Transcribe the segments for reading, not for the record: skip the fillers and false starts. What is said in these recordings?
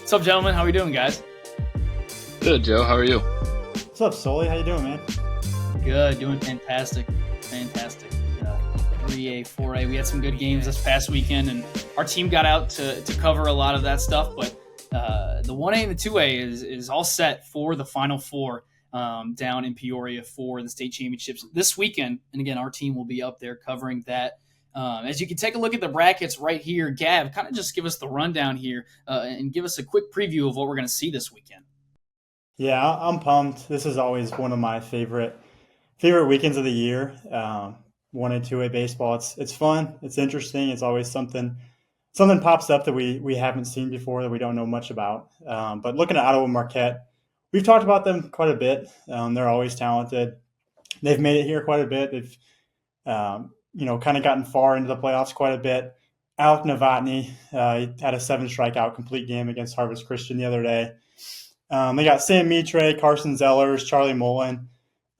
What's up, gentlemen? How are we doing, guys? Good, Joe. How are you? What's up, Sully? How you doing, man? Good, doing fantastic. 3A, 4A. We had some good games this past weekend, and our team got out to cover a lot of that stuff. But the 1A and the 2A is all set for the Final Four down in Peoria for the state championships this weekend. And again, our team will be up there covering that. As you can take a look at the brackets right here, Gav, kind of just give us the rundown here and give us a quick preview of what we're going to see this weekend. Yeah, I'm pumped. This is always one of my favorite weekends of the year. 1 and 2A baseball. It's fun. It's interesting. It's always something pops up that we haven't seen before that we don't know much about. But looking at Ottawa Marquette, we've talked about them quite a bit. They're always talented. They've made it here quite a bit. They've kind of gotten far into the playoffs quite a bit. Alec Novotny he had a 7 strikeout complete game against Harvest Christian the other day. They got Sam Mitre, Carson Zellers, Charlie Mullen.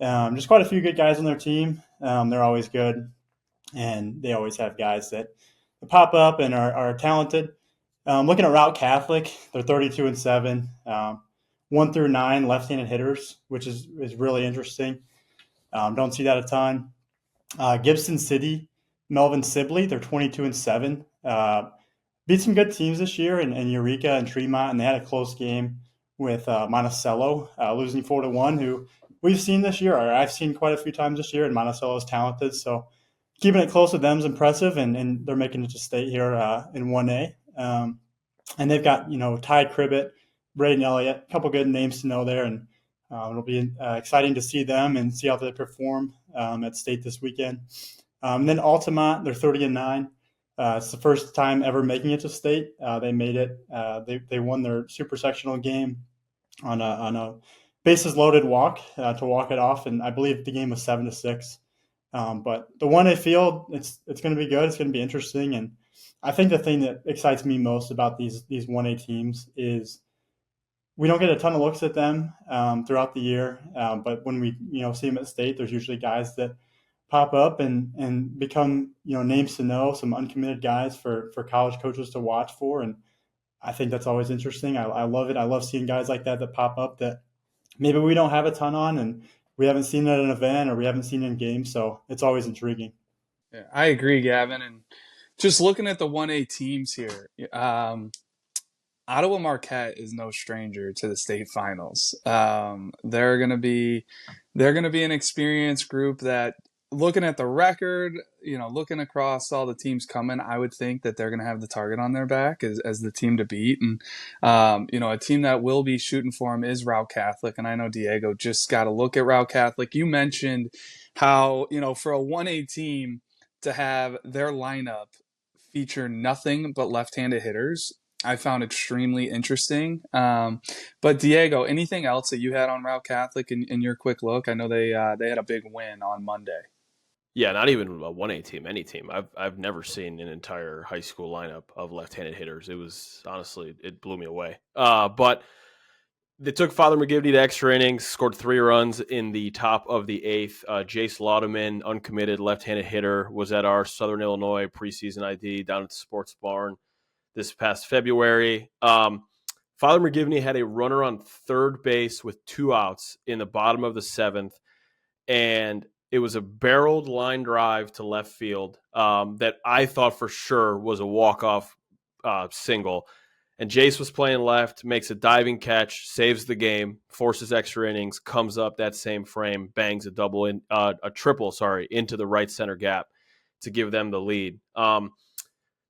Just quite a few good guys on their team. They're always good, and they always have guys that pop up and are talented. Looking at Route Catholic, they're 32-7, 1 through 9 left-handed hitters, which is really interesting. Don't see that a ton. Gibson City, Melvin Sibley, they're 22-7. Beat some good teams this year in Eureka and Tremont, and they had a close game with Monticello, losing 4-1, who we've seen this year, or I've seen quite a few times this year, and Monticello is talented. So keeping it close with them is impressive, and they're making it to state here in 1A. And they've got, Ty Cribbett, Braden Elliott, a couple good names to know there, and it'll be exciting to see them and see how they perform at state this weekend. And then Altamont, they're 30-9. It's the first time ever making it to state. They made it. They won their super sectional game on a bases loaded walk to walk it off, and I believe the game was 7-6. But the 1A field, it's going to be good. It's going to be interesting, and I think the thing that excites me most about these 1A teams is we don't get a ton of looks at them throughout the year, but when we see them at state, there's usually guys that pop up and become names to know, some uncommitted guys for college coaches to watch for, and I think that's always interesting. I love it. I love seeing guys like that pop up that maybe we don't have a ton on, and we haven't seen it at an event or we haven't seen it in games, so it's always intriguing. Yeah, I agree, Gavin. And just looking at the 1A teams here, Ottawa Marquette is no stranger to the state finals. They're gonna be an experienced group that, looking at the record, looking across all the teams coming, I would think that they're going to have the target on their back as the team to beat. And, a team that will be shooting for them is Route Catholic. And I know Diego just got to look at Route Catholic. You mentioned how, for a 1A team to have their lineup feature nothing but left-handed hitters, I found extremely interesting. But Diego, anything else that you had on Route Catholic in your quick look? I know they had a big win on Monday. Yeah, not even a 1A team, any team. I've never seen an entire high school lineup of left-handed hitters. It was, honestly, it blew me away. But they took Father McGivney to extra innings, scored 3 runs in the top of the 8th. Jace Laudeman, uncommitted left-handed hitter, was at our Southern Illinois preseason ID down at the Sports Barn this past February. Father McGivney had a runner on third base with 2 outs in the bottom of the 7th, and it was a barreled line drive to left field that I thought for sure was a walk-off single. And Jace was playing left, makes a diving catch, saves the game, forces extra innings, comes up that same frame, bangs a triple into the right center gap to give them the lead.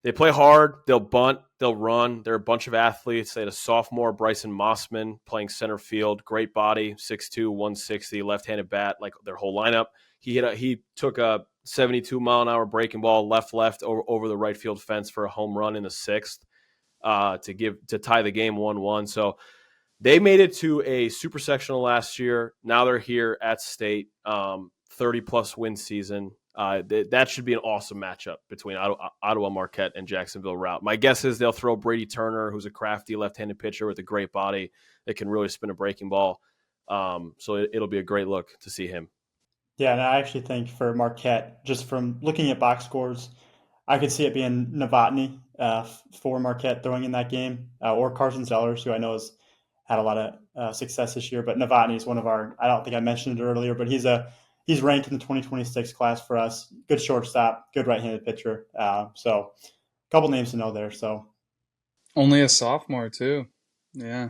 They play hard. They'll bunt. They'll run. They're a bunch of athletes. They had a sophomore, Bryson Mossman, playing center field. Great body, 6'2", 160, left-handed bat, like their whole lineup. He took a 72-mile-an-hour breaking ball left over the right field fence for a home run in the 6th to tie the game 1-1. So they made it to a super sectional last year. Now they're here at state, 30-plus win season. That should be an awesome matchup between Ottawa Marquette and Jacksonville Route. My guess is they'll throw Brady Turner, who's a crafty left-handed pitcher with a great body that can really spin a breaking ball. So it'll be a great look to see him. Yeah, and I actually think for Marquette, just from looking at box scores, I could see it being Novotny for Marquette throwing in that game, or Carson Zellers, who I know has had a lot of success this year. But Novotny is one of our. I don't think I mentioned it earlier, but he's ranked in the 2026 class for us. Good shortstop, good right-handed pitcher. So a couple names to know there. So Only a sophomore too. Yeah.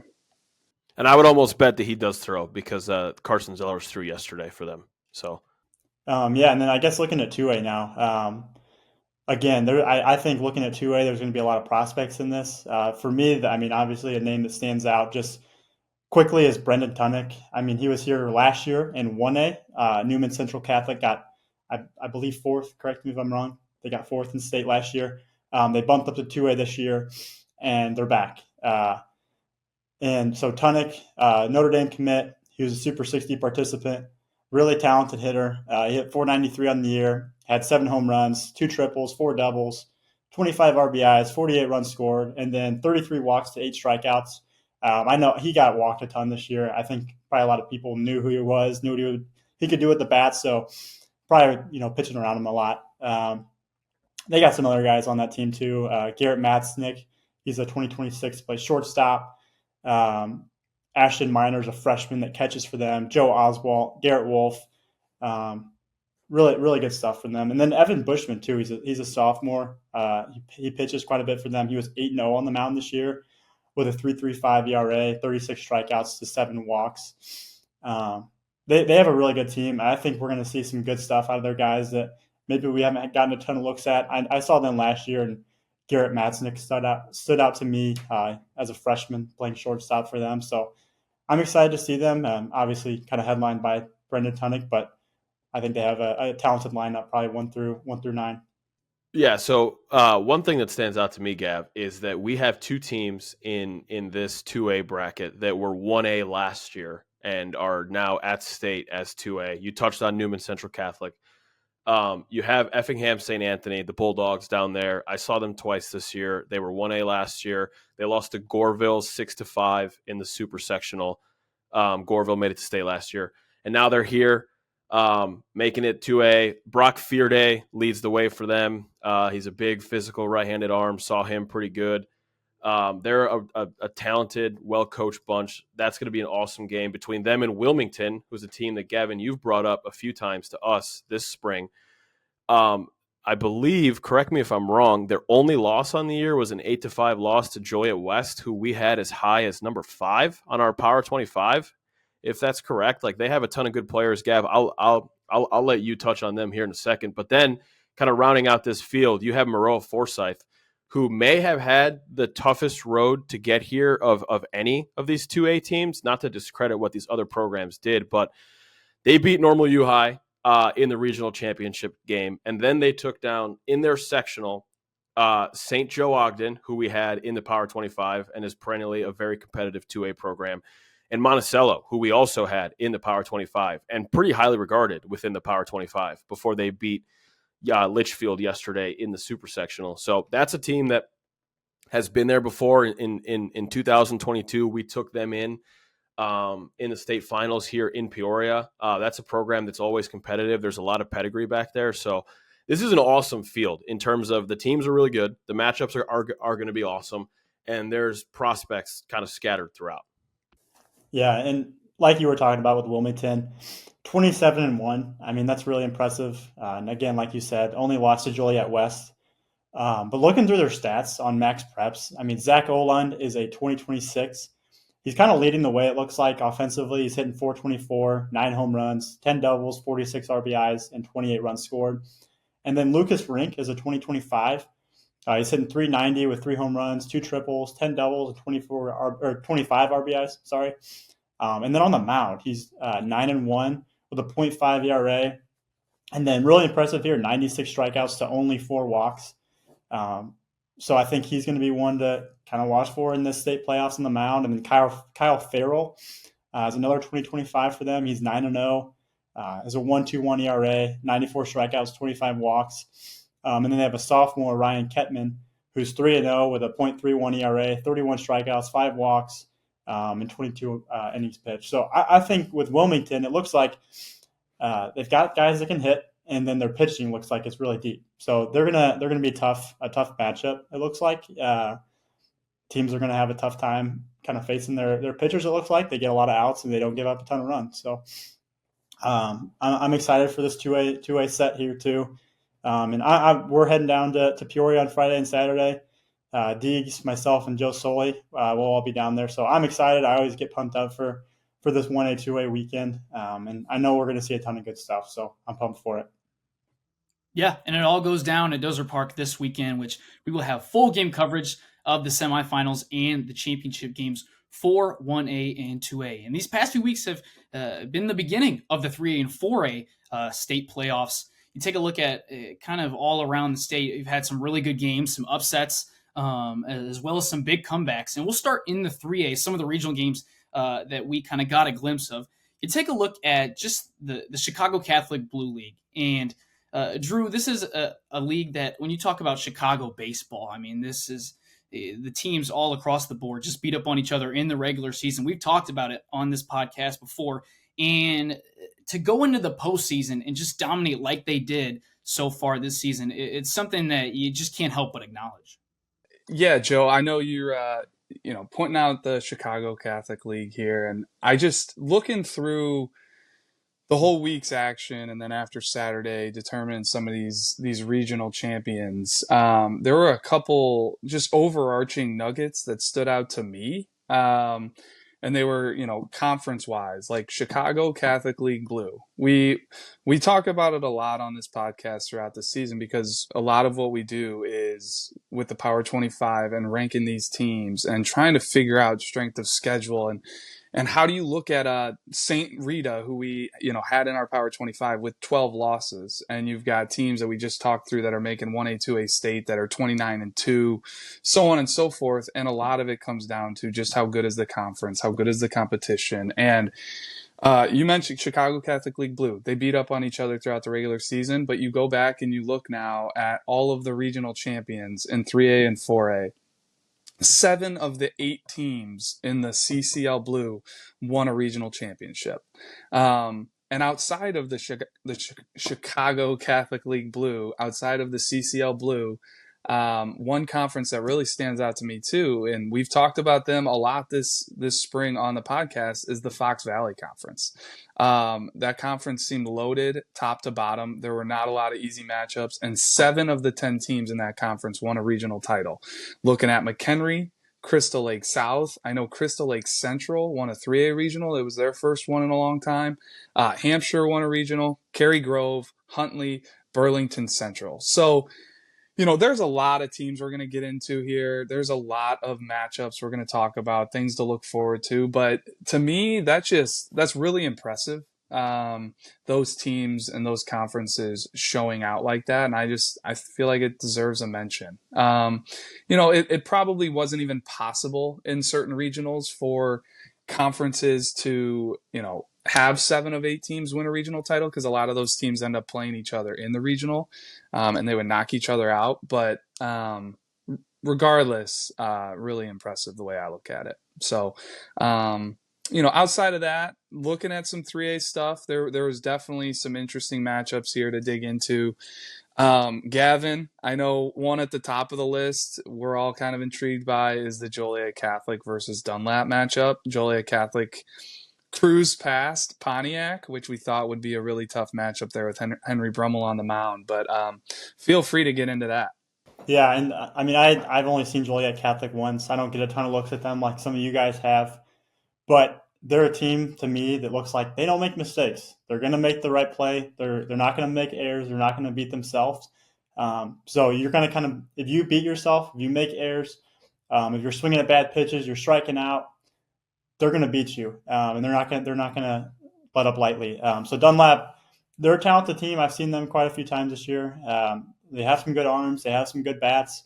And I would almost bet that he does throw because Carson Zellers threw yesterday for them. So yeah, and then I guess looking at 2A now. Again, I think looking at 2A, there's going to be a lot of prospects in this. For me, I mean, obviously a name that stands out just quickly is Brendan Tunnick. I mean, he was here last year in 1A. Newman Central Catholic got, I believe, fourth. Correct me if I'm wrong. They got fourth in state last year. They bumped up to 2A this year, and they're back. And so Tunnick, Notre Dame commit. He was a Super 60 participant. Really talented hitter. He hit 493 on the year, had 7 home runs, 2 triples, 4 doubles, 25 RBIs, 48 runs scored, and then 33 walks to 8 strikeouts. I know he got walked a ton this year. I think probably a lot of people knew who he was, knew what he could do with the bat, so probably pitching around him a lot. They got some other guys on that team too. Garrett Matznick, he's a 2026 plays shortstop. Ashton Miner's a freshman that catches for them. Joe Oswalt, Garrett Wolf, really good stuff for them. And then Evan Bushman too. He's a sophomore. He pitches quite a bit for them. He was 8-0 on the mound this year with a 3.35 ERA, 36 strikeouts to 7 walks. They have a really good team. I think we're going to see some good stuff out of their guys that maybe we haven't gotten a ton of looks at. I saw them last year, and Garrett Matznick stood out to me as a freshman playing shortstop for them. So I'm excited to see them. Obviously, kind of headlined by Brendan Tunnick, but I think they have a talented lineup, probably 1 through 9. yeah, so one thing that stands out to me, Gav, is that we have 2 teams in this 2A bracket that were 1A last year and are now at state as 2A. You touched on Newman Central Catholic. You have Effingham St. Anthony, the Bulldogs down there. I saw them twice this year. They were 1A last year. They lost to Goreville 6-5 in the Super Sectional. Goreville made it to state last year. And now they're here, making it 2A. Brock Fearday leads the way for them. He's a big physical right-handed arm. Saw him pretty good. They're a talented, well-coached bunch. That's going to be an awesome game between them and Wilmington, who's a team that, Gavin, you've brought up a few times to us this spring. I believe, correct me if I'm wrong, their only loss on the year was an 8-5 loss to Joliet West, who we had as high as number 5 on our Power 25, if that's correct. Like, they have a ton of good players. Gav, I'll let you touch on them here in a second. But then, kind of rounding out this field, you have Maroa Forsyth, who may have had the toughest road to get here of any of these 2A teams, not to discredit what these other programs did, but they beat Normal U High in the regional championship game, and then they took down in their sectional St. Joe Ogden, who we had in the Power 25 and is perennially a very competitive 2A program, and Monticello, who we also had in the Power 25 and pretty highly regarded within the Power 25 before they beat Litchfield yesterday in the Super Sectional. So that's a team that has been there before. In 2022, we took them in the state finals here in Peoria. That's a program that's always competitive. There's a lot of pedigree back there. So this is an awesome field in terms of the teams are really good. The matchups are going to be awesome. And there's prospects kind of scattered throughout. Yeah, and like you were talking about with Wilmington, 27-1. I mean, that's really impressive. And again, like you said, only lost to Joliet West. But looking through their stats on Max Preps, I mean, Zach Oland is a 2026. He's kind of leading the way, it looks like, offensively. He's hitting 424, 9 home runs, 10 doubles, 46 RBIs, and 28 runs scored. And then Lucas Rink is a 2025. He's hitting 390 with 3 home runs, 2 triples, 10 doubles, and 25 RBIs. Sorry. And then on the mound, he's 9-1 with a 0.5 ERA. And then really impressive here, 96 strikeouts to only 4 walks. So I think he's going to be one to kind of watch for in this state playoffs on the mound. And then Kyle Farrell is another 2025 for them. He's 9-0, has a 1.21 ERA, 94 strikeouts, 25 walks. And then they have a sophomore, Ryan Kettman, who's 3-0 with a 0.31 ERA, 31 strikeouts, 5 walks, and 22 innings pitched. So I think with Wilmington, it looks like they've got guys that can hit. and then their pitching looks like it's really deep. So they're gonna be a tough matchup. It looks like teams are gonna have a tough time kind of facing their pitchers. It looks like they get a lot of outs and they don't give up a ton of runs. So I'm excited for this two-way set here too. And we're heading down to Peoria on Friday and Saturday. Deegs, myself, and Joe Soley will all be down there. So I'm excited. I always get pumped up for this 1A, 2A weekend. And I know we're going to see a ton of good stuff. So I'm pumped for it. Yeah, and it all goes down at Dozer Park this weekend, which we will have full game coverage of the semifinals and the championship games for 1A and 2A. And these past few weeks have been the beginning of the 3A and 4A state playoffs. You take a look at kind of all around the state. You've had some really good games, some upsets, as well as some big comebacks. And we'll start in the 3A, some of the regional games that we kind of got a glimpse of. You take a look at just the Chicago Catholic Blue League. And Drew, this is a league that when you talk about Chicago baseball, I mean, this is the teams all across the board just beat up on each other in the regular season. We've talked about it on this podcast before. And to go into the postseason and just dominate like they did so far this season, it's something that you just can't help but acknowledge. Yeah, Joe, I know you're pointing out the Chicago Catholic League here, and I just looking through the whole week's action, and then after Saturday, determining some of these regional champions. There were a couple just overarching nuggets that stood out to me, and they were conference wise, like Chicago Catholic League Blue. We talk about it a lot on this podcast throughout the season because a lot of what we do is with the Power 25 and ranking these teams and trying to figure out strength of schedule and how do you look at St. Rita, who we had in our Power 25 with 12 losses, and you've got teams that we just talked through that are making 1A, 2A state that are 29-2, so on and so forth. And a lot of it comes down to just how good is the conference, how good is the competition. And you mentioned Chicago Catholic League Blue. They beat up on each other throughout the regular season, but you go back and you look now at all of the regional champions in 3A and 4A. 7 of the 8 teams in the CCL Blue won a regional championship. And outside of the Chicago Catholic League Blue, outside of the CCL Blue, one conference that really stands out to me too, and we've talked about them a lot this spring on the podcast, is the Fox Valley Conference. That conference seemed loaded top to bottom. There were not a lot of easy matchups, and 7 of the 10 teams in that conference won a regional title. Looking at McHenry, Crystal Lake South. I know Crystal Lake Central won a 3A regional. It was their first one in a long time. Hampshire won a regional. Cary Grove, Huntley, Burlington Central. So there's a lot of teams we're going to get into here. There's a lot of matchups we're going to talk about, things to look forward to. But to me, that's really impressive. Those teams and those conferences showing out like that. And I feel like it deserves a mention. It probably wasn't even possible in certain regionals for conferences to, have 7 of 8 teams win a regional title because a lot of those teams end up playing each other in the regional and they would knock each other out. But regardless, really impressive the way I look at it. So, outside of that, looking at some 3A stuff, there was definitely some interesting matchups here to dig into. Gavin, I know one at the top of the list we're all kind of intrigued by is the Joliet Catholic versus Dunlap matchup. Joliet Catholic cruised past Pontiac, which we thought would be a really tough matchup there with Henry Brummel on the mound. But feel free to get into that. Yeah, and I mean, I've only seen Joliet Catholic once. I don't get a ton of looks at them like some of you guys have. But they're a team to me that looks like they don't make mistakes. They're going to make the right play. They're not going to make errors. They're not going to beat themselves. So you're going to kind of, if you beat yourself, if you make errors, if you're swinging at bad pitches, you're striking out, they're going to beat you, and they're not going to let up lightly. So Dunlap, they're a talented team. I've seen them quite a few times this year. They have some good arms. They have some good bats.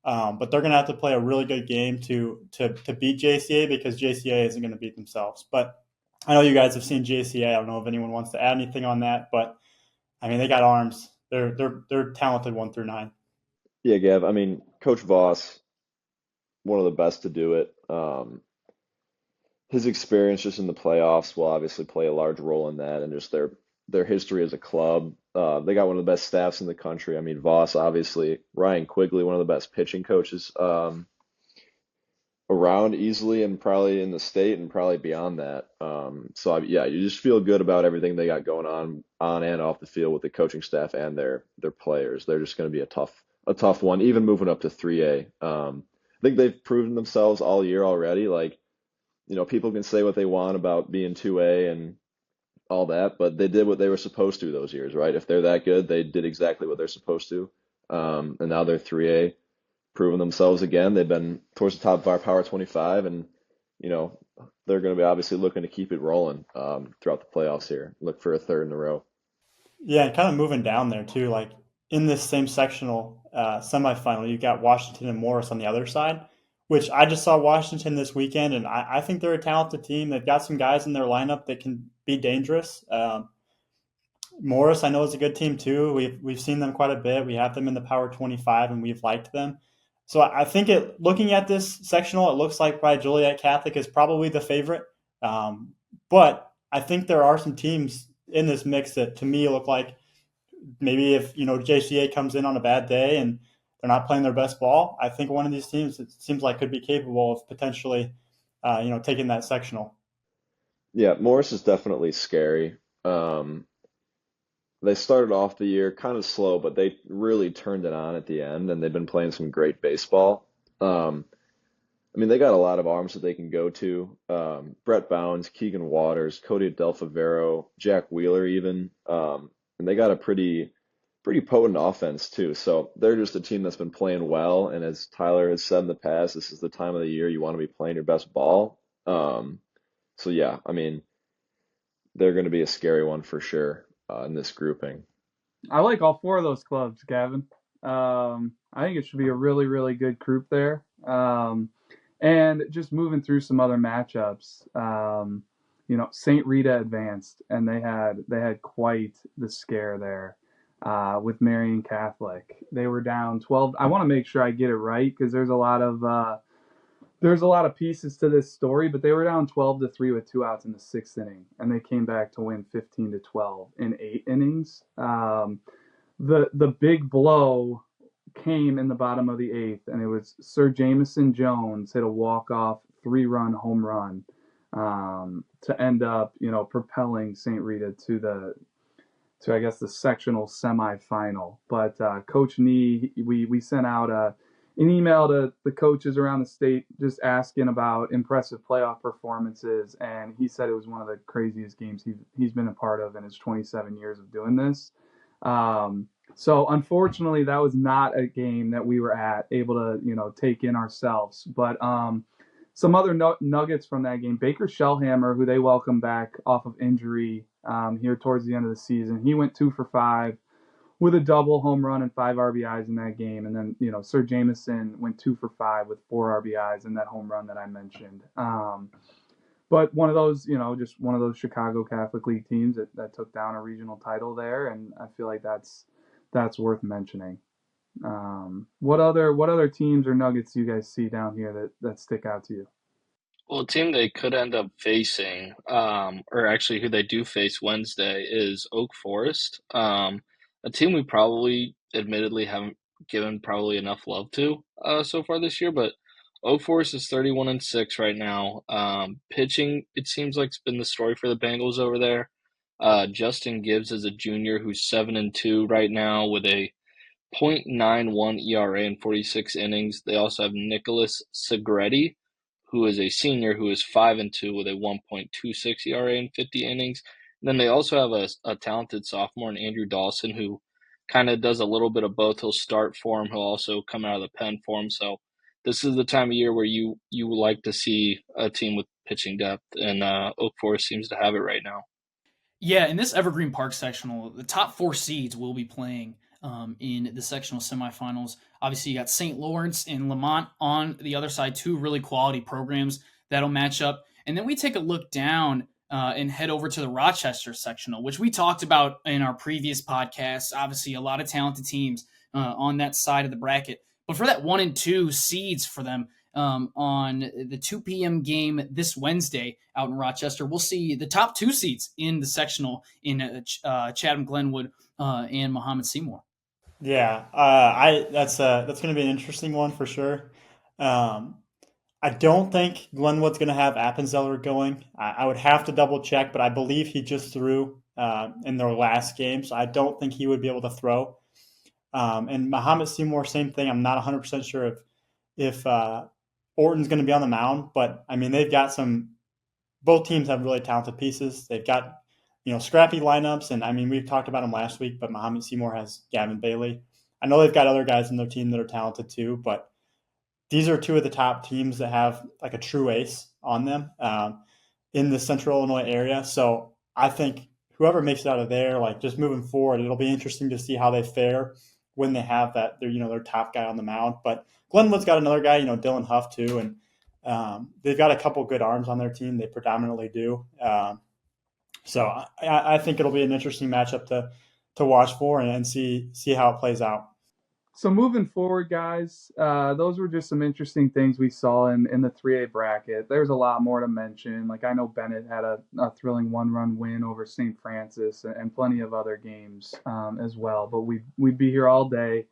But they're going to have to play a really good game to beat JCA because JCA isn't going to beat themselves. But I know you guys have seen JCA. I don't know if anyone wants to add anything on that, but I mean, they got arms. They're talented 1 through 9. Yeah, Gav. I mean, Coach Voss, one of the best to do it. His experience just in the playoffs will obviously play a large role in that, and just their their history as a club. They got one of the best staffs in the country. I mean, Voss, obviously, Ryan Quigley, one of the best pitching coaches around easily and probably in the state and probably beyond that. Yeah, you just feel good about everything they got going on and off the field with the coaching staff and their players. They're just going to be a tough one, even moving up to 3A. I think they've proven themselves all year already. Like, people can say what they want about being 2A and all that, but they did what they were supposed to those years, right? If they're that good, they did exactly what they're supposed to. And now they're 3A, proving themselves again. They've been towards the top of our Power 25, and they're going to be obviously looking to keep it rolling throughout the playoffs here. Look for a third in a row. Yeah, and kind of moving down there too. Like in this same sectional semifinal, you got Washington and Morris on the other side, which I just saw Washington this weekend, and I think they're a talented team. They've got some guys in their lineup that can be dangerous. Morris, I know, is a good team too. We've seen them quite a bit. We have them in the Power 25, and we've liked them. So I think looking at this sectional, it looks like probably Joliet Catholic is probably the favorite. But I think there are some teams in this mix that to me look like maybe if JCA comes in on a bad day and they're not playing their best ball, I think one of these teams, it seems like, could be capable of potentially taking that sectional. Yeah, Morris is definitely scary. They started off the year kind of slow, but they really turned it on at the end, and they've been playing some great baseball. I mean, they got a lot of arms that they can go to. Brett Bounds, Keegan Waters, Cody Del Favero, Jack Wheeler even. And they got a pretty potent offense too. So they're just a team that's been playing well. And as Tyler has said in the past, this is the time of the year you want to be playing your best ball. Yeah, I mean, they're going to be a scary one for sure in this grouping. I like all four of those clubs, Gavin. I think it should be a really, really good group there. And just moving through some other matchups, St. Rita advanced, and they had quite the scare there with Marian Catholic. They were down 12. I want to make sure I get it right because there's a lot of pieces to this story, but they were down 12-3 with 2 outs in the 6th inning, and they came back to win 15-12 in 8 innings. The big blow came in the bottom of the 8th, and it was Sir Jamison Jones hit a walk-off 3-run home run to end up, propelling St. Rita to I guess the sectional semifinal. But Coach Nee, we sent out an email to the coaches around the state just asking about impressive playoff performances, and he said it was one of the craziest games he's been a part of in his 27 years of doing this. So unfortunately, that was not a game that we were able to take in ourselves. But some other nuggets from that game: Baker Shellhammer, who they welcomed back off of injury here towards the end of the season, he went 2 for 5 with a double, home run, and 5 RBIs in that game. And then Sir Jamison went 2 for 5 with 4 RBIs in that home run that I mentioned. But one of those, just one of those Chicago Catholic League teams that took down a regional title there, and I feel like that's worth mentioning. What other teams or nuggets do you guys see down here that stick out to you? Well, a team they could end up facing, or actually who they do face Wednesday, is Oak Forest. A team we probably, admittedly, haven't given probably enough love to so far this year, but Oak Forest is 31-6 right now. Pitching, it seems like it's been the story for the Bengals over there. Justin Gibbs is a junior who's 7-2 right now with a .91 ERA in 46 innings. They also have Nicholas Segretti, who is a senior who is 5-2 with a 1.26 ERA in 50 innings. And then they also have a talented sophomore in Andrew Dawson who kind of does a little bit of both. He'll start for him. He'll also come out of the pen for him. So this is the time of year where you like to see a team with pitching depth, and Oak Forest seems to have it right now. Yeah, in this Evergreen Park sectional, the top 4 seeds will be playing in the sectional semifinals. Obviously, you got St. Lawrence and Lamont on the other side, 2 really quality programs that'll match up. And then we take a look down and head over to the Rochester sectional, which we talked about in our previous podcast. Obviously, a lot of talented teams on that side of the bracket. But for that 1 and 2 seeds for them, on the 2 p.m. game this Wednesday out in Rochester. We'll see the top 2 seeds in the sectional in Chatham Glenwood and Muhammad Seymour. Yeah, that's going to be an interesting one for sure. Um, I don't think Glenwood's going to have Appenzeller going. I would have to double check, but I believe he just threw in their last game, so I don't think he would be able to throw. And Muhammad Seymour, same thing. I'm not 100% sure if Orton's going to be on the mound, but I mean they've got some. Both teams have really talented pieces. They've got scrappy lineups, and I mean we've talked about them last week, but Muhammad Seymour has Gavin Bailey. I know they've got other guys in their team that are talented too, but these are two of the top teams that have like a true ace on them in the Central Illinois area. So I think whoever makes it out of there, like just moving forward, it'll be interesting to see how they fare when they have that their top guy on the mound. But Glenwood's got another guy, Dylan Huff too, and they've got a couple good arms on their team. They predominantly do. So I think it'll be an interesting matchup to watch for and see how it plays out. So moving forward, guys, those were just some interesting things we saw in the 3A bracket. There's a lot more to mention. Like I know Bennett had a thrilling 1-run win over St. Francis and plenty of other games as well. But we'd be here all day.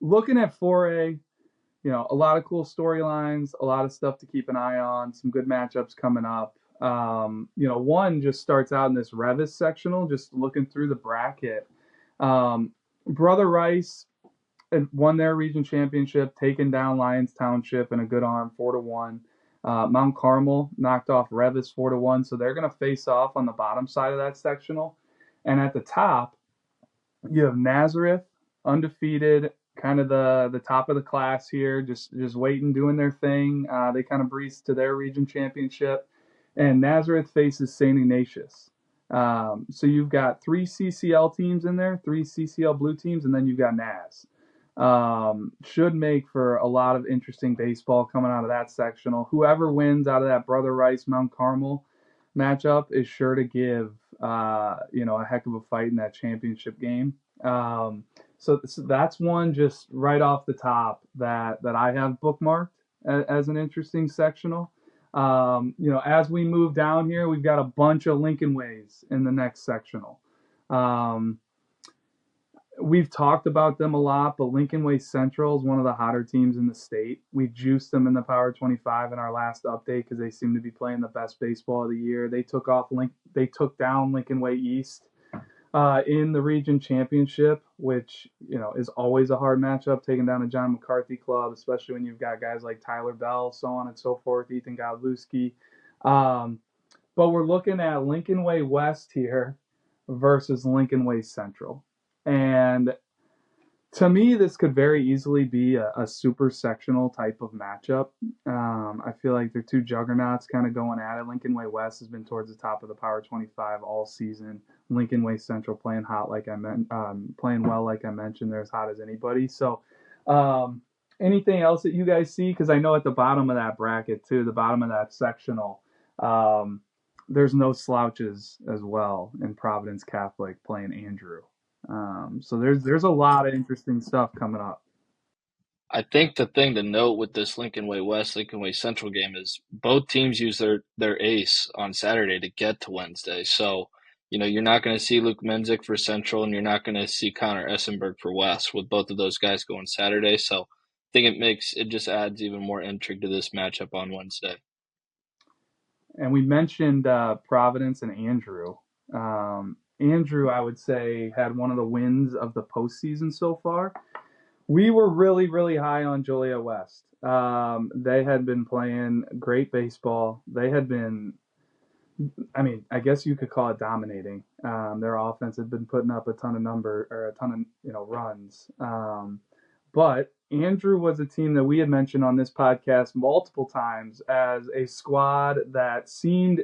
Looking at 4A, a lot of cool storylines, a lot of stuff to keep an eye on, some good matchups coming up. One just starts out in this Revis sectional, just looking through the bracket. Brother Rice won their region championship, taking down Lyons Township in a good arm, 4-1. Mount Carmel knocked off Revis 4-1, so they're going to face off on the bottom side of that sectional. And at the top, you have Nazareth, undefeated, kind of the top of the class here, just waiting, doing their thing. They kind of breezed to their region championship. And Nazareth faces St. Ignatius. So you've got 3 CCL teams in there, 3 CCL blue teams, and then you've got Naz. Should make for a lot of interesting baseball coming out of that sectional. Whoever wins out of that Brother Rice Mount Carmel matchup is sure to give a heck of a fight in that championship game. So that's one just right off the top that I have bookmarked as an interesting sectional. As we move down here, we've got a bunch of Lincoln Ways in the next sectional. We've talked about them a lot, but Lincoln Way Central is one of the hotter teams in the state. We juiced them in the Power 25 in our last update because they seem to be playing the best baseball of the year. They took down Lincoln Way East in the region championship, which is always a hard matchup, taking down a John McCarthy club, especially when you've got guys like Tyler Bell, so on and so forth, Ethan Godlewski. But we're looking at Lincoln Way West here versus Lincoln Way Central. And to me, this could very easily be a super sectional type of matchup. I feel like they're two juggernauts kind of going at it. Lincoln Way West has been towards the top of the Power 25 all season. Lincoln Way Central playing hot, playing well, like I mentioned. They're as hot as anybody. So, anything else that you guys see? Because I know at the bottom of that bracket too, the bottom of that sectional, there's no slouches as well in Providence Catholic playing Andrew. So there's a lot of interesting stuff coming up. I think the thing to note with this Lincoln Way West, Lincoln Way Central game is both teams use their ace on Saturday to get to Wednesday. So, you're not going to see Luke Menzik for Central, and you're not going to see Connor Essenberg for West with both of those guys going Saturday. So I think it just adds even more intrigue to this matchup on Wednesday. And we mentioned Providence and Andrew. Andrew, I would say, had one of the wins of the postseason so far. We were really, really high on Joliet West. They had been playing great baseball. They had been, I guess you could call it dominating. Their offense had been putting up a ton of runs. But Andrew was a team that we had mentioned on this podcast multiple times as a squad that seemed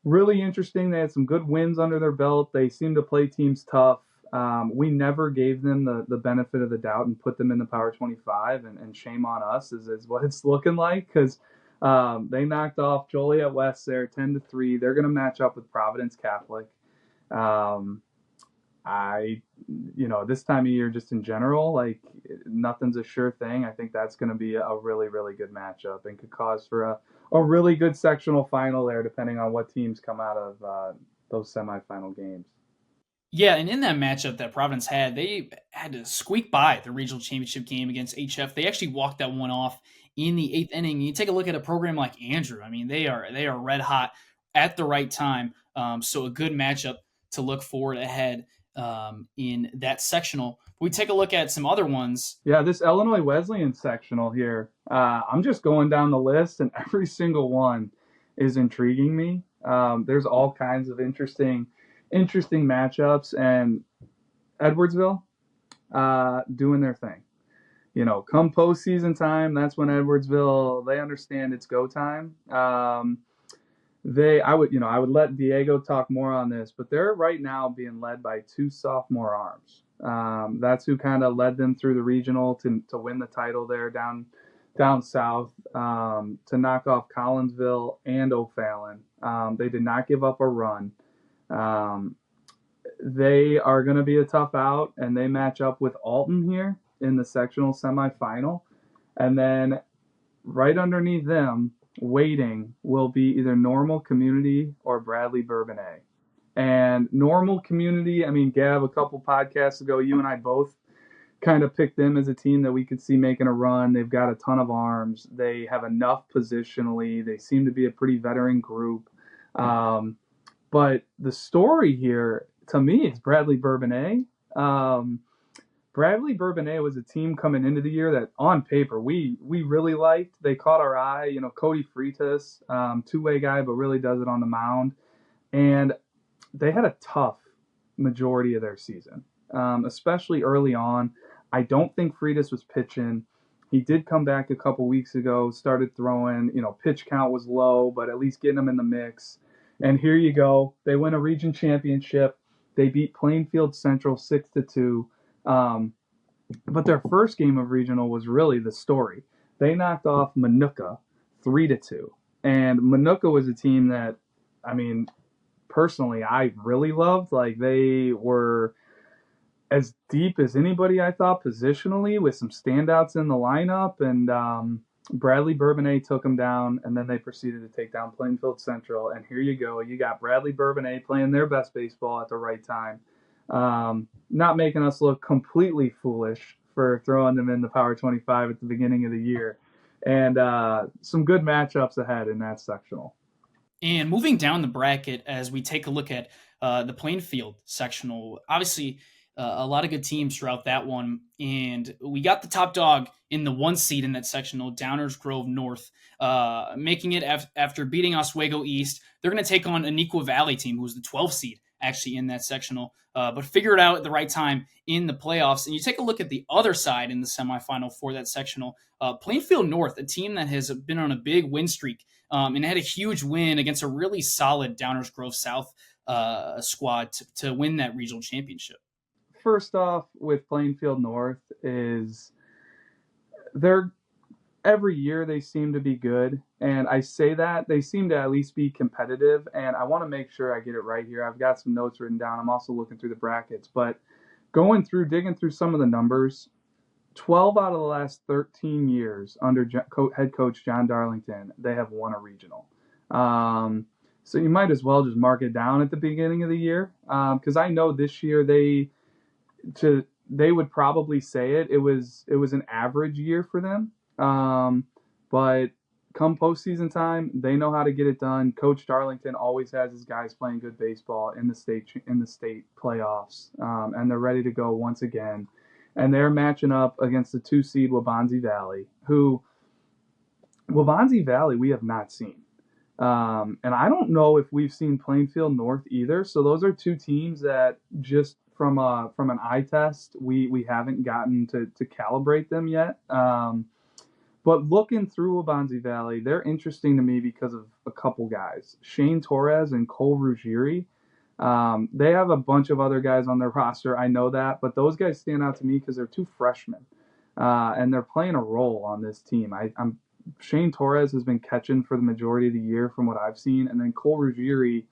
really interesting. They had some good wins under their belt. They seemed to play teams tough. We never gave them the benefit of the doubt and put them in the Power 25, and shame on us is what it's looking like, because they knocked off Joliet West there 10-3. They're going to match up with Providence Catholic. This time of year, just in general, like nothing's a sure thing. I think that's going to be a really, really good matchup and could cause for a really good sectional final there, depending on what teams come out of those semifinal games. Yeah, and in that matchup that Providence had, they had to squeak by the regional championship game against HF. They actually walked that one off in the eighth inning. You take a look at a program like Andrew. I mean, they are red hot at the right time. So a good matchup to look forward ahead in that sectional. We take a look at some other ones. Yeah, this Illinois Wesleyan sectional here. I'm just going down the list, and every single one is intriguing me. There's all kinds of interesting matchups, and Edwardsville doing their thing. Come postseason time, that's when Edwardsville, they understand it's go time. I would let Diego talk more on this, but they're right now being led by two sophomore arms. That's who kind of led them through the regional to win the title there down south, to knock off Collinsville and O'Fallon. They did not give up a run. They are going to be a tough out, and they match up with Alton here in the sectional semifinal. And then right underneath them, waiting, will be either Normal Community or Bradley Bourbonnais. And Normal Community, I mean, Gav, a couple podcasts ago, you and I both kind of picked them as a team that we could see making a run. They've got a ton of arms. They have enough positionally. They seem to be a pretty veteran group. But the story here, to me, is Bradley Bourbonnais. Bradley Bourbonnais was a team coming into the year that, on paper, we really liked. They caught our eye. Cody Freitas, two-way guy, but really does it on the mound. And they had a tough majority of their season, especially early on. I don't think Freitas was pitching. He did come back a couple weeks ago, started throwing. Pitch count was low, but at least getting him in the mix. And here you go. They win a region championship. They beat Plainfield Central 6-2. But their first game of regional was really the story. They knocked off Manuka 3-2. And Manuka was a team that, I mean, personally, I really loved. Like, they were as deep as anybody, I thought, positionally, with some standouts in the lineup. And Bradley Bourbonnais took them down, and then they proceeded to take down Plainfield Central. And here you go. You got Bradley Bourbonnais playing their best baseball at the right time. Not making us look completely foolish for throwing them in the Power 25 at the beginning of the year. And some good matchups ahead in that sectional. And moving down the bracket, as we take a look at the Plainfield sectional, obviously a lot of good teams throughout that one. And we got the top dog in the 1 seed in that sectional, Downers Grove North, making it after beating Oswego East. They're going to take on Aniqua Valley team, who was the 12th seed actually in that sectional, but figure it out at the right time in the playoffs. And you take a look at the other side in the semifinal for that sectional, Plainfield North, a team that has been on a big win streak and had a huge win against a really solid Downers Grove South squad to win that regional championship. First off, with Plainfield North is every year they seem to be good. And I say that they seem to at least be competitive. And I want to make sure I get it right here. I've got some notes written down. I'm also looking through the brackets. But digging through some of the numbers, 12 out of the last 13 years under head coach John Darlington, they have won a regional. So you might as well just mark it down at the beginning of the year. Because I know this year they would probably say it was an average year for them. But come postseason time, they know how to get it done. Coach Darlington always has his guys playing good baseball in the state playoffs, and they're ready to go once again. And they're matching up against the 2 seed Waubonsie Valley, who Waubonsie Valley we have not seen, and I don't know if we've seen Plainfield North either. So those are 2 teams that just from an eye test we haven't gotten to calibrate them yet. But looking through Waubonsie Valley, they're interesting to me because of a couple guys. Shane Torres and Cole Ruggieri. They have a bunch of other guys on their roster, I know that, but those guys stand out to me because they're 2 freshmen, and they're playing a role on this team. Shane Torres has been catching for the majority of the year from what I've seen, and then Cole Ruggieri,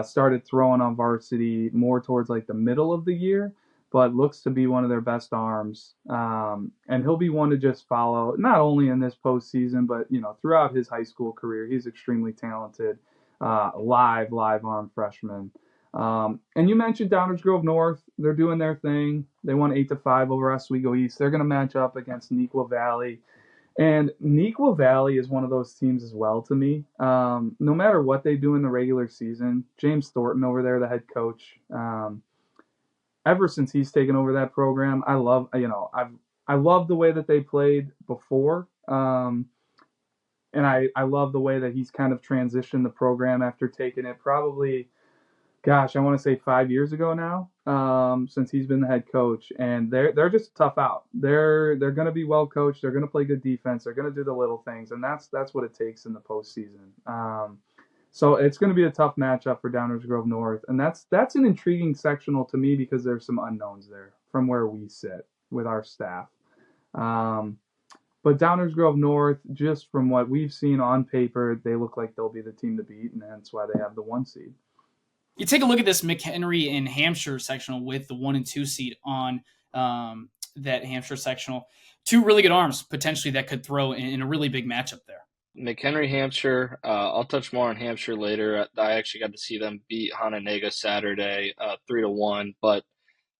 started throwing on varsity more towards like the middle of the year, but looks to be one of their best arms. And he'll be one to just follow, not only in this postseason, but throughout his high school career. He's extremely talented, live arm freshman. And you mentioned Downers Grove North. They're doing their thing. They won 8-5 over Oswego East. They're going to match up against Neuqua Valley. And Neuqua Valley is one of those teams as well to me. No matter what they do in the regular season, James Thornton over there, the head coach, ever since he's taken over that program, I love the way that they played before. And I love the way that he's kind of transitioned the program after taking it probably, gosh, I want to say 5 years ago now, since he's been the head coach, and they're just tough out. They're going to be well coached. They're going to play good defense. They're going to do the little things, and that's what it takes in the postseason. So it's going to be a tough matchup for Downers Grove North, and that's an intriguing sectional to me because there's some unknowns there from where we sit with our staff. But Downers Grove North, just from what we've seen on paper, they look like they'll be the team to beat, and that's why they have the 1 seed. You take a look at this McHenry and Hampshire sectional with the 1 and 2 seed on that Hampshire sectional. 2 really good arms potentially that could throw in a really big matchup there. McHenry, Hampshire. I'll touch more on Hampshire later. I actually got to see them beat Hononegah Saturday, 3-1. But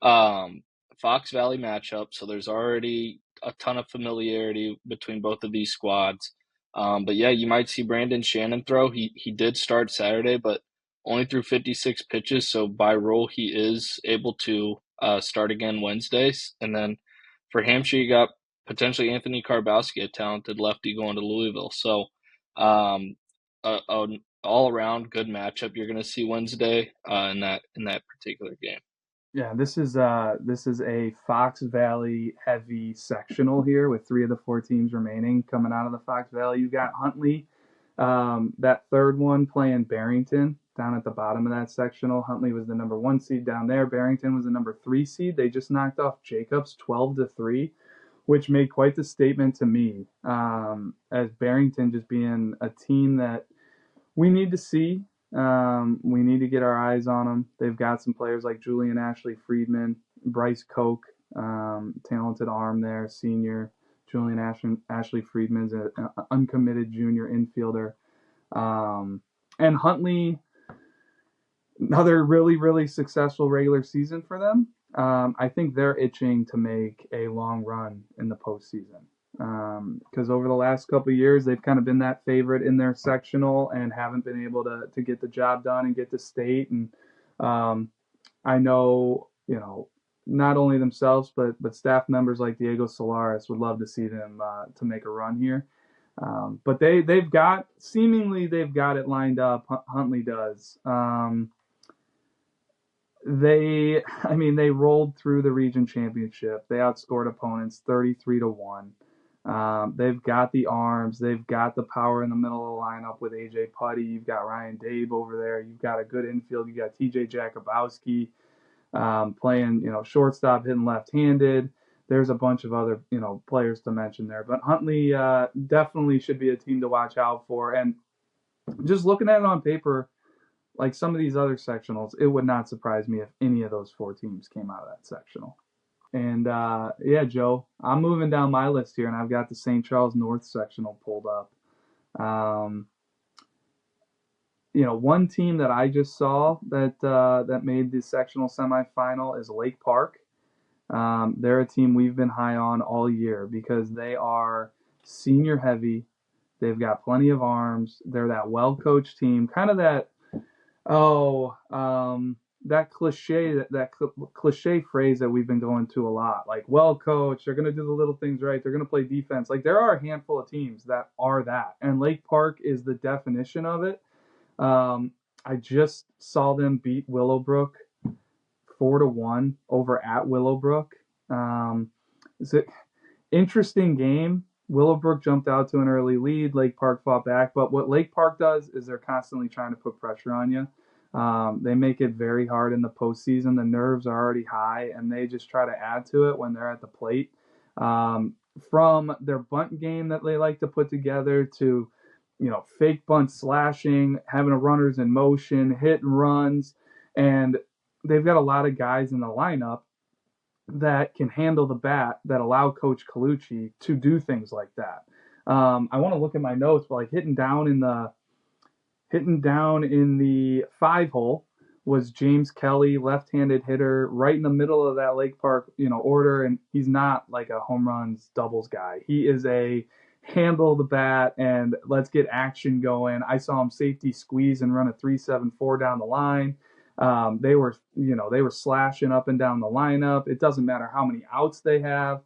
Fox Valley matchup, so there's already a ton of familiarity between both of these squads. But yeah, you might see Brandon Shannon throw. He did start Saturday, but only threw 56 pitches. So by rule, he is able to start again Wednesdays. And then for Hampshire, you got potentially Anthony Karbowski, a talented lefty going to Louisville. So an all-around good matchup you're going to see Wednesday in that particular game. Yeah, this is a Fox Valley heavy sectional here with 3 of the 4 teams remaining coming out of the Fox Valley. You got Huntley, that third one playing Barrington down at the bottom of that sectional. Huntley was the number 1 seed down there. Barrington was the number 3 seed. They just knocked off Jacobs 12-3, which made quite the statement to me, as Barrington just being a team that we need to see. We need to get our eyes on them. They've got some players like Julian Ashley Friedman, Bryce Koch, talented arm there, senior. Julian Ashley Friedman's an uncommitted junior infielder. And Huntley, another really, really successful regular season for them. I think they're itching to make a long run in the postseason. Because over the last couple of years, they've kind of been that favorite in their sectional and haven't been able to get the job done and get to state. And I know, not only themselves, but staff members like Diego Solares would love to see them to make a run here. But they've got it lined up. Huntley does. They rolled through the region championship. They outscored opponents 33-1. They've got the arms. They've got the power in the middle of the lineup with AJ Putty. You've got Ryan Dabe over there. You've got a good infield. You got TJ Jakubowski playing, shortstop, hitting left-handed. There's a bunch of other, players to mention there. But Huntley definitely should be a team to watch out for. And just looking at it on paper, like some of these other sectionals, it would not surprise me if any of those 4 teams came out of that sectional. And yeah, Joe, I'm moving down my list here, and I've got the St. Charles North sectional pulled up. One team that I just saw that made the sectional semifinal is Lake Park. They're a team we've been high on all year because they are senior heavy. They've got plenty of arms. They're that well-coached team, kind of that cliche phrase that we've been going to a lot, like well coached, they're going to do the little things right, they're going to play defense. Like there are a handful of teams that are that, and Lake Park is the definition of it. I just saw them beat Willowbrook 4-1 over at Willowbrook. It's an interesting game. Willowbrook jumped out to an early lead. Lake Park fought back. But what Lake Park does is they're constantly trying to put pressure on you. They make it very hard in the postseason. The nerves are already high, and they just try to add to it when they're at the plate. From their bunt game that they like to put together to fake bunt slashing, having a runners in motion, hit and runs, and they've got a lot of guys in the lineup that can handle the bat that allow Coach Colucci to do things like that. I want to look at my notes, but like hitting down in the 5-hole was James Kelly, left-handed hitter, right in the middle of that Lake Park, order. And he's not like a home runs doubles guy. He is a handle the bat and let's get action going. I saw him safety squeeze and run a 3.74 down the line. They were slashing up and down the lineup. It doesn't matter how many outs they have.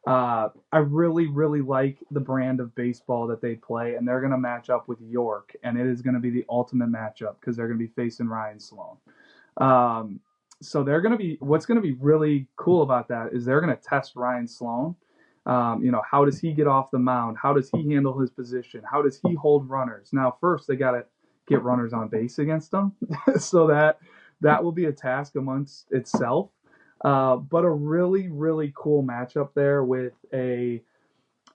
I really, really like the brand of baseball that they play, and they're going to match up with York, and it is going to be the ultimate matchup because they're going to be facing Ryan Sloan. So what's going to be really cool about that is they're going to test Ryan Sloan. How does he get off the mound? How does he handle his position? How does he hold runners? Now, first they got to get runners on base against them, so that will be a task amongst itself. But a really, really cool matchup there with a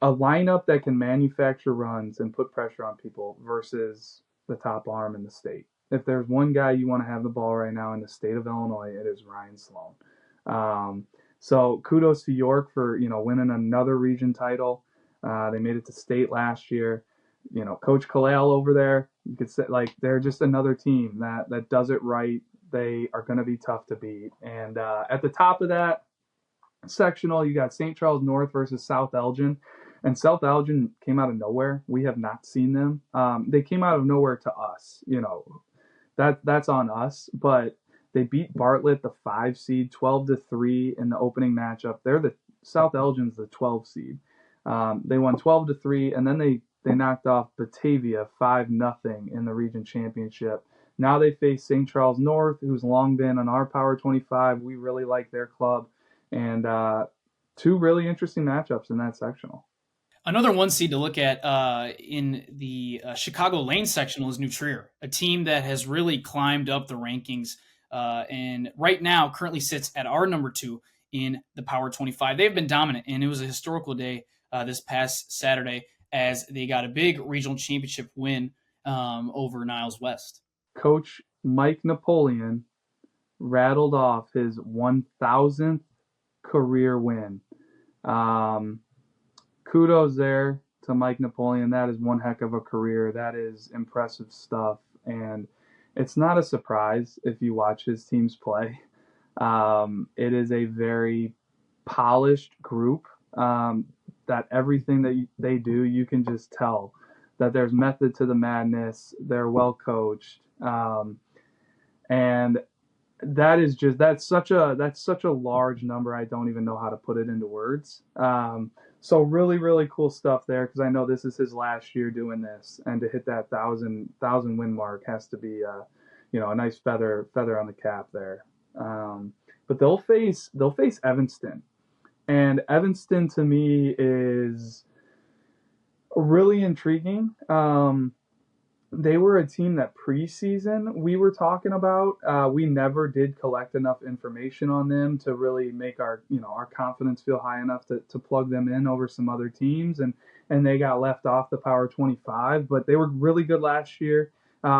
lineup that can manufacture runs and put pressure on people versus the top arm in the state. If there's one guy you want to have the ball right now in the state of Illinois, it is Ryan Sloan. So kudos to York for winning another region title. They made it to state last year. Coach Kalale over there, you could say they're just another team that does it right. They are going to be tough to beat. And at the top of that sectional, you got St. Charles North versus South Elgin. And South Elgin came out of nowhere. We have not seen them. They came out of nowhere to us. That's on us. But they beat Bartlett, the 5 seed, 12-3 in the opening matchup. South Elgin's the 12 seed. They won 12-3, and then they knocked off Batavia 5-0 in the region championship. Now they face St. Charles North, who's long been on our Power 25. We really like their club. And 2 really interesting matchups in that sectional. Another 1 seed to look at in the Chicago Lane sectional is New Trier, a team that has really climbed up the rankings and right now currently sits at our number 2 in the Power 25. They've been dominant, and it was a historical day this past Saturday as they got a big regional championship win over Niles West. Coach Mike Napoleon rattled off his 1,000th career win. Kudos there to Mike Napoleon. That is one heck of a career. That is impressive stuff. And it's not a surprise if you watch his teams play. It is a very polished group that everything that they do, you can just tell that there's method to the madness. They're well coached. And that's such a large number. I don't even know how to put it into words. So really, really cool stuff there, because I know this is his last year doing this, and to hit that 1,000 win mark has to be a nice feather on the cap there. But they'll face Evanston, and Evanston to me is really intriguing. They were a team that preseason we were talking about. We never did collect enough information on them to really make our confidence feel high enough to plug them in over some other teams, and they got left off the Power 25. But they were really good last year.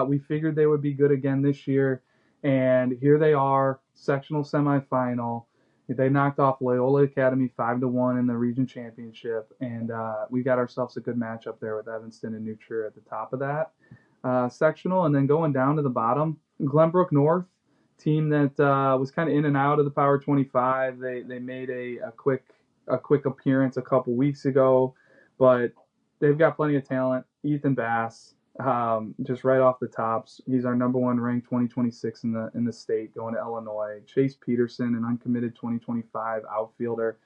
We figured they would be good again this year, and here they are, sectional semifinal. They knocked off Loyola Academy 5-1 in the region championship, and we got ourselves a good matchup there with Evanston and New Trier at the top of that sectional. And then going down to the bottom, Glenbrook North, team that was kind of in and out of the Power 25. They made a quick appearance a couple weeks ago, but they've got plenty of talent. Ethan Bass, just right off the tops, he's our number 1 ranked 2026 in the state, going to Illinois. Chase Peterson, an uncommitted 2025 outfielder,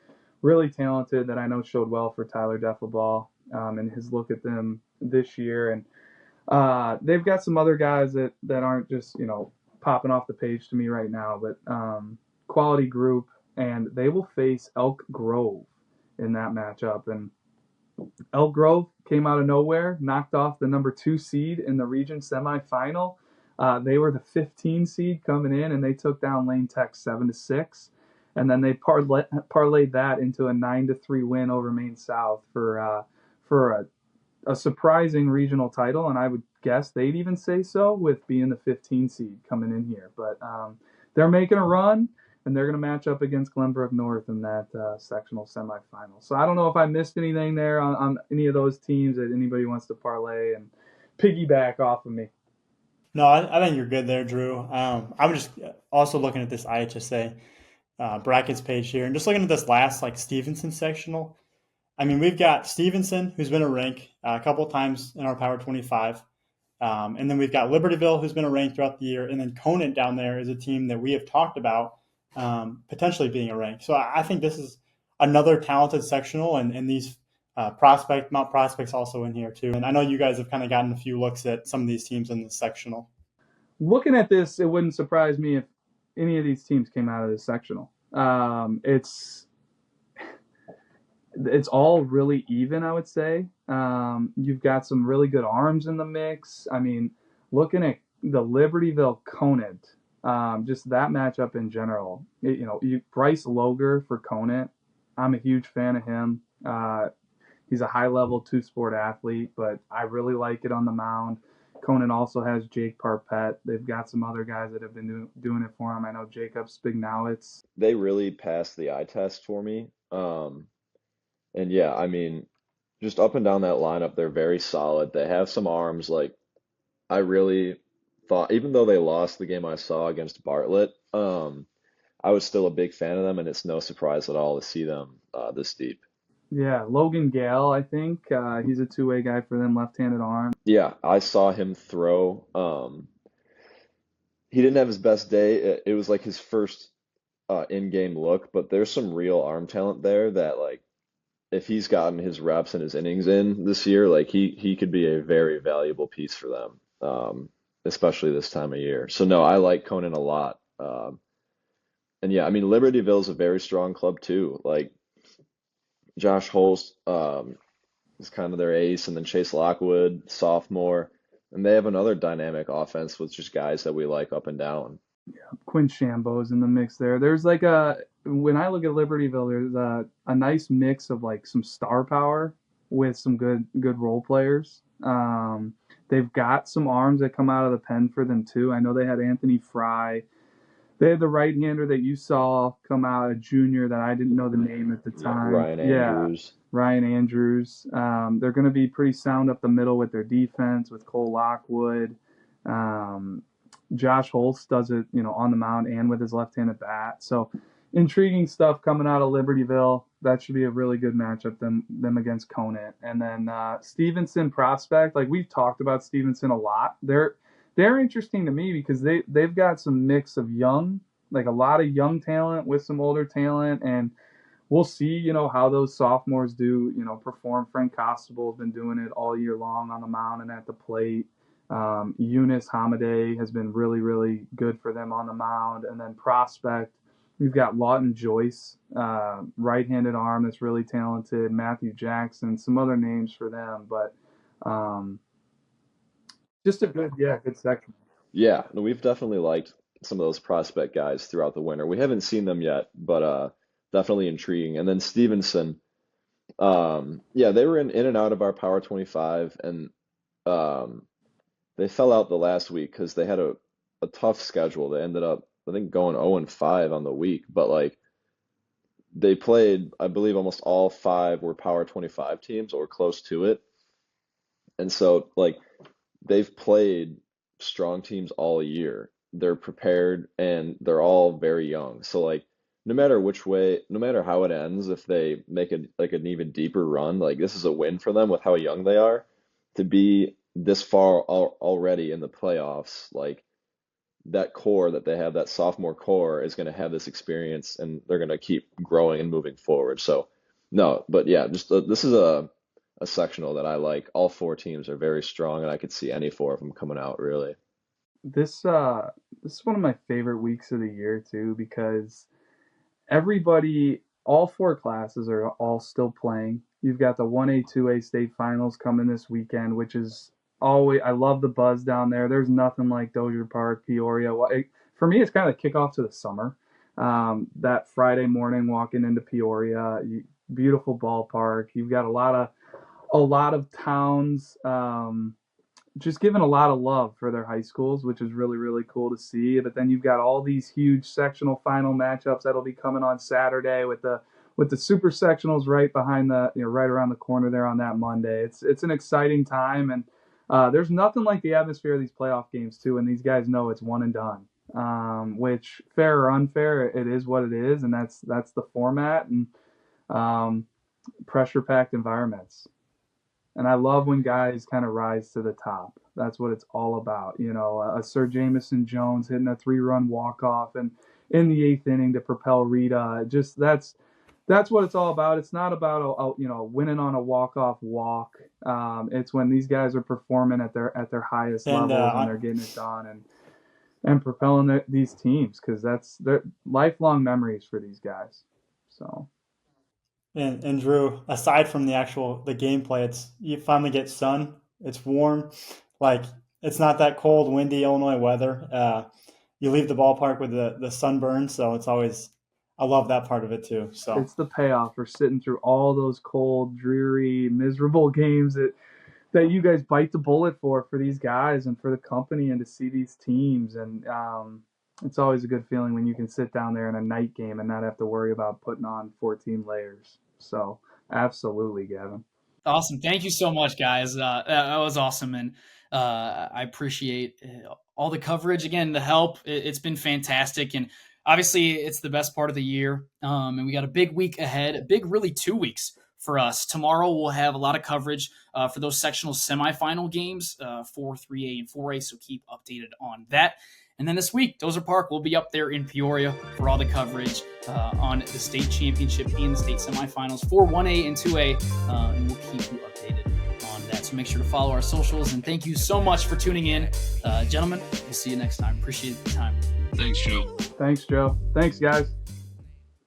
really talented, that I know showed well for Tyler Deffelball and his look at them this year. And they've got some other guys that aren't just popping off the page to me right now, but quality group, and they will face Elk Grove in that matchup. And Elk Grove came out of nowhere, knocked off the number 2 seed in the region semifinal. They were the 15 seed coming in, and they took down Lane Tech 7-6, and then they parlayed that into a 9-3 win over Maine South for a a surprising regional title, and I would guess they'd even say so with being the 15 seed coming in here. But they're making a run, and they're going to match up against Glenbrook North in that sectional semifinal. So I don't know if I missed anything there on any of those teams that anybody wants to parlay and piggyback off of me. No, I think you're good there, Drew. I'm just also looking at this IHSA brackets page here, and just looking at this last like Stevenson sectional. I mean, we've got Stevenson, who's been a rank a couple times in our Power 25. And then we've got Libertyville, who's been a rank throughout the year. And then Conant down there is a team that we have talked about potentially being a rank. So I think this is another talented sectional, and these Mount Prospect's also in here too. And I know you guys have kind of gotten a few looks at some of these teams in the sectional. Looking at this, it wouldn't surprise me if any of these teams came out of this sectional. It's all really even, I would say. You've got some really good arms in the mix. I mean, looking at the Libertyville Conant, just that matchup in general. Bryce Loger for Conant. I'm a huge fan of him. He's a high-level two-sport athlete, but I really like it on the mound. Conant also has Jake Parpet. They've got some other guys that have been doing it for him. I know Jacob Spignowitz. They really passed the eye test for me. And yeah, I mean, just up and down that lineup, they're very solid. They have some arms. Like, I really thought, even though they lost the game I saw against Bartlett, I was still a big fan of them, and it's no surprise at all to see them this deep. Yeah, Logan Gale, I think. He's a two-way guy for them, left-handed arm. Yeah, I saw him throw. He didn't have his best day. It was like his first in-game look, but there's some real arm talent there that, like, if he's gotten his reps and his innings in this year, like he could be a very valuable piece for them, especially this time of year. So no, I like Conan a lot. And yeah, I mean Libertyville is a very strong club too. Like Josh Holst is kind of their ace, and then Chase Lockwood, sophomore, and they have another dynamic offense with just guys that we like up and down. Quinn Shambo's in the mix there. There's like when I look at Libertyville, there's a nice mix of like some star power with some good role players. They've got some arms that come out of the pen for them too. I know they had Anthony Fry. They had the right-hander that you saw come out, a junior that I didn't know the name at the time. Ryan Andrews. Ryan Andrews. They're going to be pretty sound up the middle with their defense, with Cole Lockwood. Josh Holst does it, on the mound and with his left-handed bat. So intriguing stuff coming out of Libertyville. That should be a really good matchup, them against Conant. And then Stevenson Prospect, like we've talked about Stevenson a lot. They're interesting to me because they've got some mix of young, like a lot of young talent with some older talent, and we'll see, how those sophomores do, perform. Frank Costable's been doing it all year long on the mound and at the plate. Eunice Hamadeh has been really, really good for them on the mound. And then Prospect, we've got Lawton Joyce, right-handed arm that's really talented, Matthew Jackson, some other names for them. But just a good section. Yeah, no, we've definitely liked some of those prospect guys throughout the winter. We haven't seen them yet, but definitely intriguing. And then Stevenson, yeah, they were in and out of our Power 25, and they fell out the last week because they had a tough schedule. They ended up, I think, going 0-5 on the week, but like they played, I believe, almost all 5 were Power 25 teams or close to it. And so, like, they've played strong teams all year. They're prepared and they're all very young. So, like, no matter which way, no matter how it ends, if they make an even deeper run, like this is a win for them with how young they are to be this far already in the playoffs. Like that core that they have, that sophomore core, is going to have this experience, and they're going to keep growing and moving forward. So, no, but yeah, just this is a sectional that I like. All 4 teams are very strong, and I could see any 4 of them coming out really. This is one of my favorite weeks of the year too, because all 4 classes are all still playing. You've got the 1A, 2A state finals coming this weekend, which is always, I love the buzz down there. There's nothing like Dozier Park, Peoria. For me, it's kind of the kickoff to the summer. That Friday morning walking into Peoria, beautiful ballpark. You've got a lot a lot of towns just giving a lot of love for their high schools, which is really, really cool to see. But then you've got all these huge sectional final matchups that'll be coming on Saturday with the super sectionals right behind right around the corner there on that Monday. It's an exciting time, and there's nothing like the atmosphere of these playoff games too. And these guys know it's one and done. Which, fair or unfair, it is what it is, and that's the format and pressure-packed environments. And I love when guys kind of rise to the top. That's what it's all about. A Sir Jamison Jones hitting a 3-run walk-off and in the 8th inning to propel Rita. Just that's what it's all about. It's not about winning on a walk-off walk. It's when these guys are performing at their highest levels and they're getting it done and propelling these teams, because they're lifelong memories for these guys. So. And Drew, aside from the gameplay, you finally get sun. It's warm, like it's not that cold, windy Illinois weather. You leave the ballpark with the sunburn, so it's always, I love that part of it too. So it's the payoff for sitting through all those cold, dreary, miserable games that you guys bite the bullet for these guys and for the company, and to see these teams. And it's always a good feeling when you can sit down there in a night game and not have to worry about putting on 14 layers. So absolutely, Gavin. Awesome. Thank you so much, guys. That was awesome. And I appreciate all the coverage. Again, the help. It's been fantastic. And obviously, it's the best part of the year. And we got a big week ahead, a big, really 2 weeks for us. Tomorrow, we'll have a lot of coverage for those sectional semifinal games, 4, 3A, and 4A. So keep updated on that. And then this week, Dozer Park will be up there in Peoria for all the coverage on the state championship and the state semifinals for 1A and 2A, and we'll keep you updated on that. So make sure to follow our socials, and thank you so much for tuning in. Gentlemen, we'll see you next time. Appreciate the time. Thanks, Joe. Thanks, Joe. Thanks, guys.